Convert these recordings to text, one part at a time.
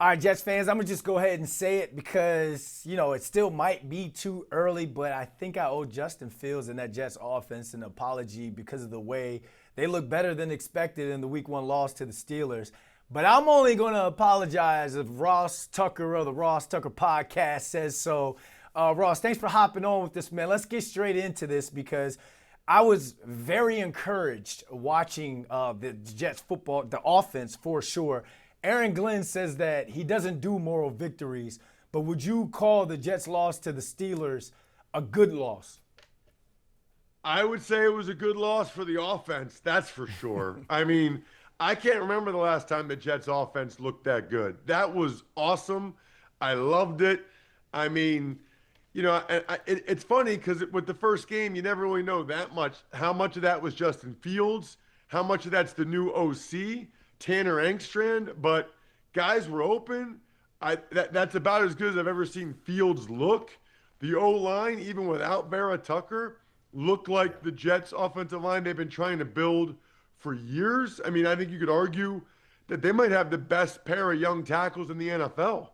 All right, Jets fans, I'm going to just go ahead and say it because, it still might be too early, but I think I owe Justin Fields and that Jets offense an apology because of the way they look better than expected in the week one loss to the Steelers. But I'm only going to apologize if Ross Tucker of the Ross Tucker podcast says so. Ross, thanks for hopping on with this, man. Let's get straight into this because I was very encouraged watching the Jets football, the offense for sure. Aaron Glenn says that he doesn't do moral victories, but would you call the Jets' loss to the Steelers a good loss? I would say it was a good loss for the offense, that's for sure. I mean, I can't remember the last time the Jets' offense looked that good. That was awesome. I loved it. I mean, it's funny because with the first game, you never really know that much. How much of that was Justin Fields? How much of that's the new OC? Tanner Engstrand, but guys were open. That's about as good as I've ever seen Fields look. The O-line, even without Vera Tucker, looked like the Jets' offensive line they've been trying to build for years. I mean, I think you could argue that they might have the best pair of young tackles in the NFL.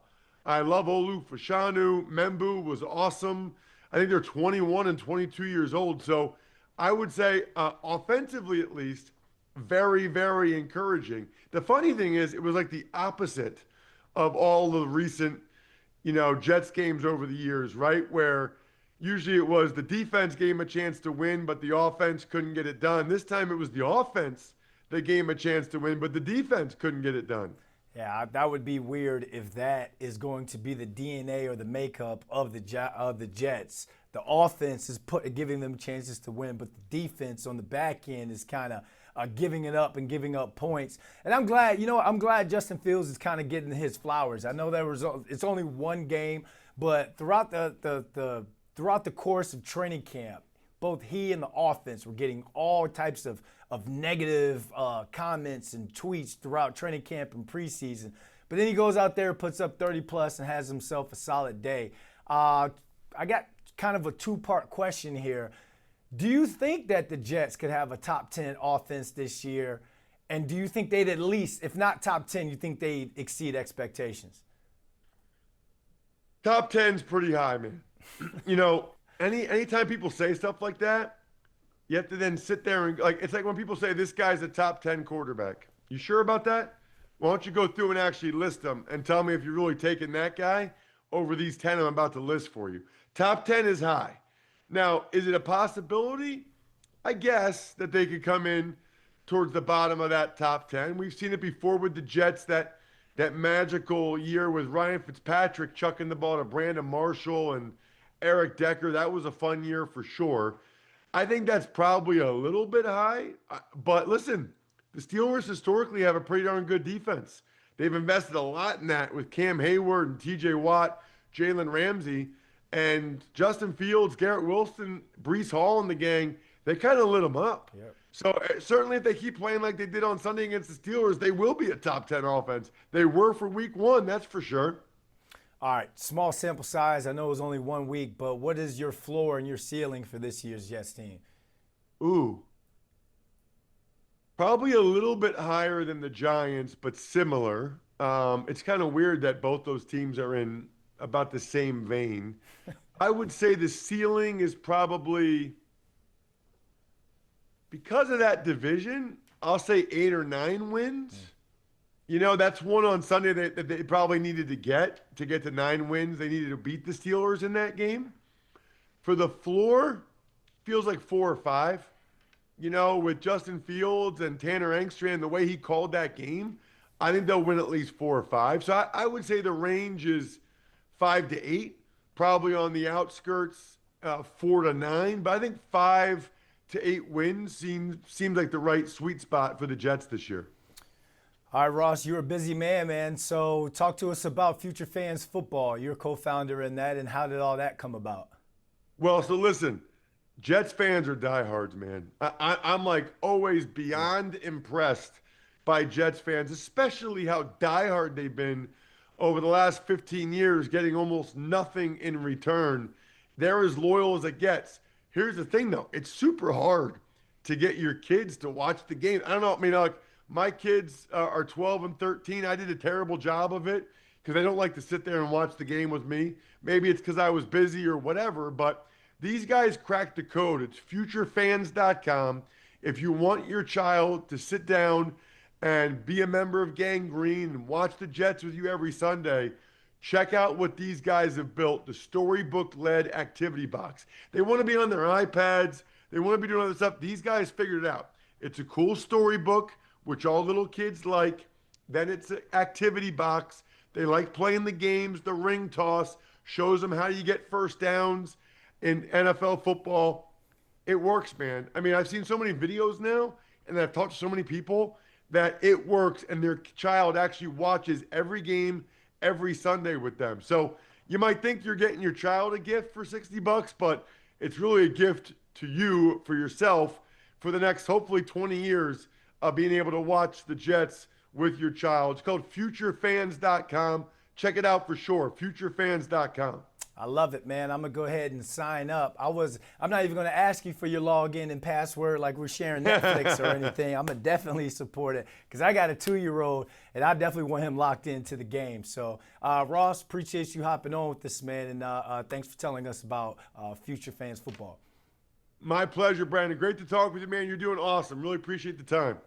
I love Olu Fashanu. Membu was awesome. I think they're 21 and 22 years old. So I would say, offensively at least, very, very encouraging. The funny thing is, it was like the opposite of all the recent, Jets games over the years, right? Where usually it was the defense gave him a chance to win, but the offense couldn't get it done. This time it was the offense that gave him a chance to win, but the defense couldn't get it done. Yeah, that would be weird if that is going to be the DNA or the makeup of the Jets. The offense is giving them chances to win, but the defense on the back end is kind of giving it up and giving up points. And I'm glad, I'm glad Justin Fields is kind of getting his flowers. I know it's only one game, but throughout the course of training camp, both he and the offense were getting all types of negative comments and tweets throughout training camp and preseason. But then he goes out there, puts up 30 plus, and has himself a solid day. I got kind of a two-part question here. Do you think that the Jets could have a top 10 offense this year? And do you think they'd at least, if not top 10, you think they'd exceed expectations? Top 10's pretty high, man. Anytime people say stuff like that, you have to then sit there and, it's like when people say this guy's a top 10 quarterback. You sure about that? Why don't you go through and actually list them and tell me if you're really taking that guy over these 10 I'm about to list for you. Top 10 is high. Now, is it a possibility? I guess that they could come in towards the bottom of that top 10. We've seen it before with the Jets, that magical year with Ryan Fitzpatrick chucking the ball to Brandon Marshall and Eric Decker. That was a fun year for sure. I think that's probably a little bit high. But listen, the Steelers historically have a pretty darn good defense. They've invested a lot in that with Cam Hayward and TJ Watt, Jalen Ramsey. And Justin Fields, Garrett Wilson, Breece Hall and the gang, they kind of lit them up. Yep. So certainly if they keep playing like they did on Sunday against the Steelers, they will be a top 10 offense. They were for week one, that's for sure. All right, small sample size. I know it was only 1 week, but what is your floor and your ceiling for this year's Jets team? Ooh. Probably a little bit higher than the Giants, but similar. It's kind of weird that both those teams are in about the same vein. I would say the ceiling is probably, because of that division, I'll say 8 or 9 wins. That's one on Sunday that they probably needed to get to 9 wins. They needed to beat the Steelers in that game. For the floor, feels like 4 or 5. With Justin Fields and Tanner Engstrand, the way he called that game, I think they'll win at least 4 or 5. So I would say the range is 5 to 8, probably on the outskirts, 4 to 9. But I think 5 to 8 wins seems like the right sweet spot for the Jets this year. All right, Ross, you're a busy man. So talk to us about Future Fans Football. You're a co-founder in that, and how did all that come about? Well, so listen, Jets fans are diehards, man. I'm like always beyond impressed by Jets fans, especially how diehard they've been over the last 15 years, getting almost nothing in return. They're as loyal as it gets. Here's the thing, though. It's super hard to get your kids to watch the game. I don't know. I mean, like, My kids are 12 and 13. I did a terrible job of it because they don't like to sit there and watch the game with me. Maybe it's because I was busy or whatever, but these guys cracked the code. It's futurefans.com. If you want your child to sit down and be a member of Gang Green and watch the Jets with you every Sunday, check out what these guys have built, the storybook-led activity box. They want to be on their iPads. They want to be doing other stuff. These guys figured it out. It's a cool storybook, which all little kids like. Then it's an activity box. They like playing the games, the ring toss, shows them how you get first downs in NFL football. It works, man. I mean, I've seen so many videos now, and I've talked to so many people that it works, and their child actually watches every game every Sunday with them. So you might think you're getting your child a gift for $60, but it's really a gift to you, for yourself, for the next, hopefully, 20 years of being able to watch the Jets with your child. It's called futurefans.com. Check it out for sure, futurefans.com. I love it, man. I'm going to go ahead and sign up. I'm not even going to ask you for your login and password like we're sharing Netflix or anything. I'm going to definitely support it because I got a 2-year-old and I definitely want him locked into the game. So, Ross, appreciate you hopping on with this, man, and thanks for telling us about Future Fans Football. My pleasure, Brandon. Great to talk with you, man. You're doing awesome. Really appreciate the time.